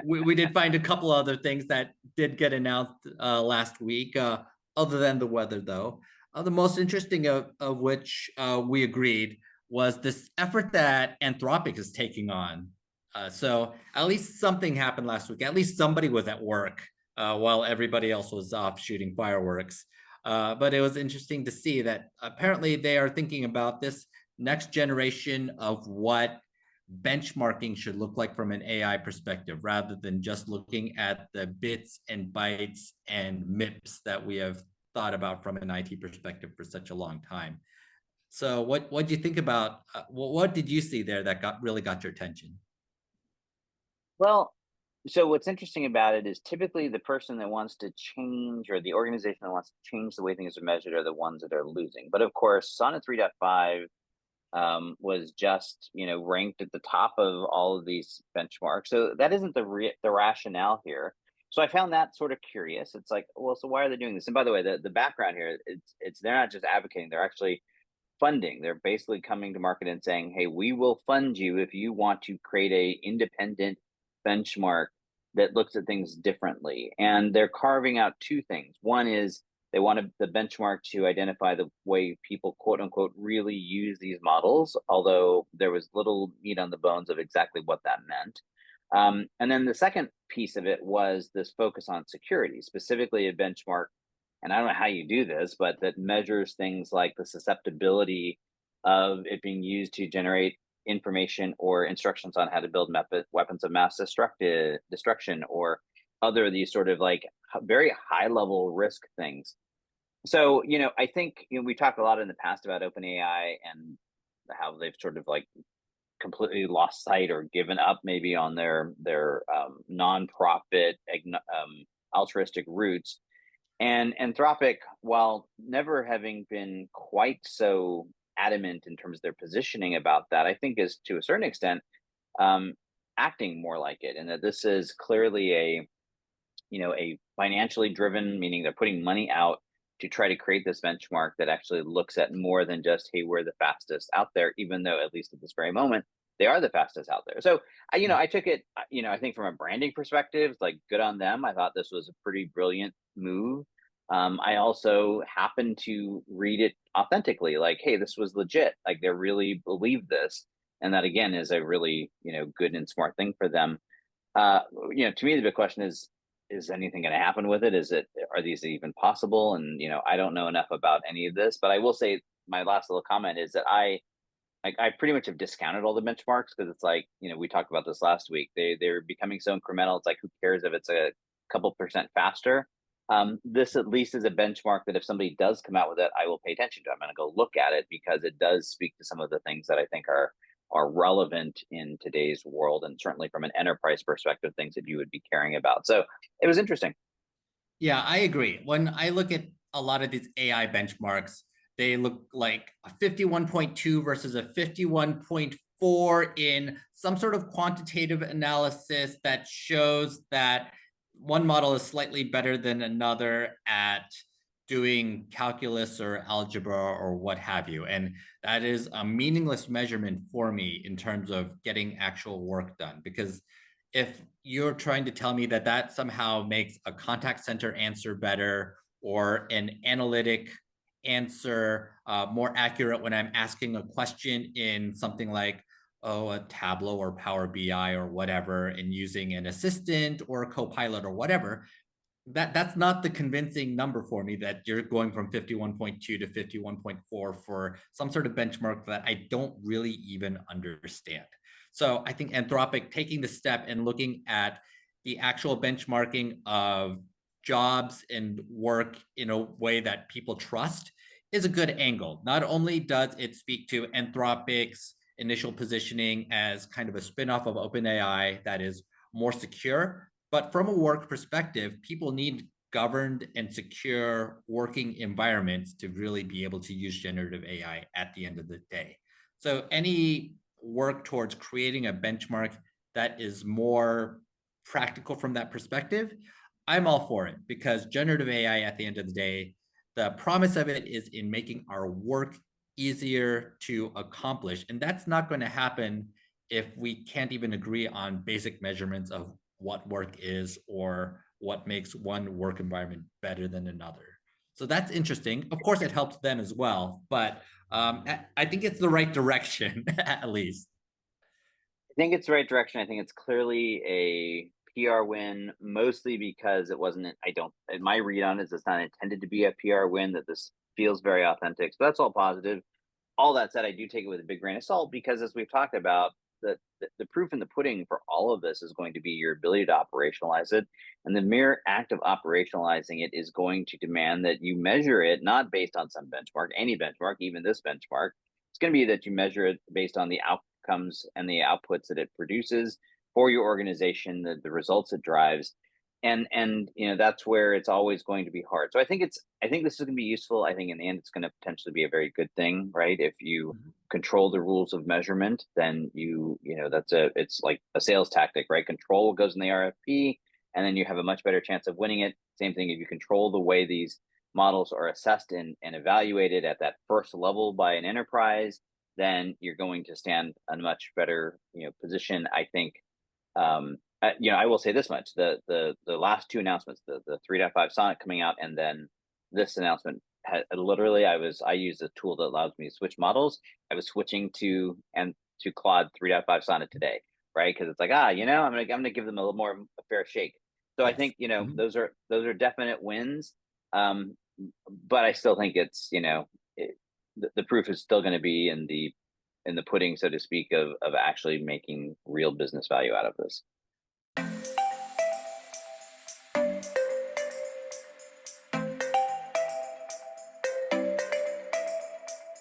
We did find a couple other things that did get announced last week, other than the weather, though. The most interesting of which we agreed was this effort that Anthropic is taking on. So at least something happened last week. At least somebody was at work while everybody else was off shooting fireworks. But it was interesting to see that apparently they are thinking about this next generation of what benchmarking should look like from an AI perspective, rather than just looking at the bits and bytes and MIPS that we have thought about from an IT perspective for such a long time. So what do you think about, what did you see there that really got your attention? Well, so what's interesting about it is typically the person that wants to change or the organization that wants to change the way things are measured are the ones that are losing. But of course, Sonnet 3.5 was just ranked at the top of all of these benchmarks. So that isn't the rationale here. So I found that sort of curious. It's like, well, so why are they doing this? And by the way, the background here, it's they're not just advocating; they're actually funding. They're basically coming to market and saying, hey, we will fund you if you want to create a independent benchmark that looks at things differently. And they're carving out two things. One is they wanted the benchmark to identify the way people, quote unquote, really use these models, although there was little meat on the bones of exactly what that meant. And then the second piece of it was this focus on security, specifically a benchmark, and I don't know how you do this, but that measures things like the susceptibility of it being used to generate information or instructions on how to build weapons of mass destruction or other of these sort of like very high level risk things. So, I think we talked a lot in the past about OpenAI and how they've sort of like completely lost sight or given up maybe on their nonprofit altruistic roots. And Anthropic, while never having been quite so adamant in terms of their positioning about that, I think is to a certain extent acting more like it, and that this is clearly a financially driven, meaning they're putting money out to try to create this benchmark that actually looks at more than just, hey, we're the fastest out there, even though at least at this very moment they are the fastest out there. So I took it, I think from a branding perspective, like good on them. I thought this was a pretty brilliant move. I also happened to read it authentically, like, hey, this was legit. Like they really believe this, and that again is a really good and smart thing for them. To me, the big question is anything going to happen with it? Are these even possible? And I don't know enough about any of this, but I will say my last little comment is that I pretty much have discounted all the benchmarks because it's like we talked about this last week. They're becoming so incremental. It's like, who cares if it's a couple percent faster? This at least is a benchmark that if somebody does come out with it, I will pay attention to. I'm going to go look at it because it does speak to some of the things that I think are relevant in today's world, and certainly from an enterprise perspective, things that you would be caring about. So it was interesting. Yeah, I agree. When I look at a lot of these AI benchmarks, they look like a 51.2 versus a 51.4 in some sort of quantitative analysis that shows that one model is slightly better than another at doing calculus or algebra or what have you. And that is a meaningless measurement for me in terms of getting actual work done. Because if you're trying to tell me that that somehow makes a contact center answer better or an analytic answer more accurate when I'm asking a question in something like, oh, a Tableau or Power BI or whatever, and using an assistant or a copilot or whatever, that's not the convincing number for me, that you're going from 51.2 to 51.4 for some sort of benchmark that I don't really even understand. So I think Anthropic taking the step and looking at the actual benchmarking of jobs and work in a way that people trust is a good angle. Not only does it speak to Anthropic's initial positioning as kind of a spinoff of OpenAI that is more secure, but from a work perspective, people need governed and secure working environments to really be able to use generative AI at the end of the day. So any work towards creating a benchmark that is more practical from that perspective, I'm all for it, because generative AI at the end of the day, the promise of it is in making our work easier to accomplish. And that's not going to happen if we can't even agree on basic measurements of what work is or what makes one work environment better than another. So that's interesting. Of course, it helps them as well, but I think it's the right direction at least. I think it's the right direction. I think it's clearly a PR win, mostly because it wasn't. I don't. My read on it is it's not intended to be a PR win. That this feels very authentic. So that's all positive. All that said, I do take it with a big grain of salt because, as we've talked about, the proof in the pudding for all of this is going to be your ability to operationalize it, and the mere act of operationalizing it is going to demand that you measure it not based on some benchmark, any benchmark, even this benchmark. It's going to be that you measure it based on the outcomes and the outputs that it produces for your organization, the results it drives, and that's where it's always going to be hard. So I think this is going to be useful. I think in the end it's going to potentially be a very good thing, right? If you control the rules of measurement, then it's like a sales tactic, right? Control what goes in the RFP, and then you have a much better chance of winning it. Same thing if you control the way these models are assessed and evaluated at that first level by an enterprise, then you're going to stand a much better position, I think. I will say this much: the last two announcements, the 3.5 Sonnet coming out, and then this announcement, had literally I used a tool that allows me to switch models. I was switching to Claude 3.5 Sonnet today, right? Because it's like I'm gonna give them a little more a fair shake. So I Yes. think those are definite wins, but I still think it's the proof is still going to be in the pudding, so to speak, of actually making real business value out of this.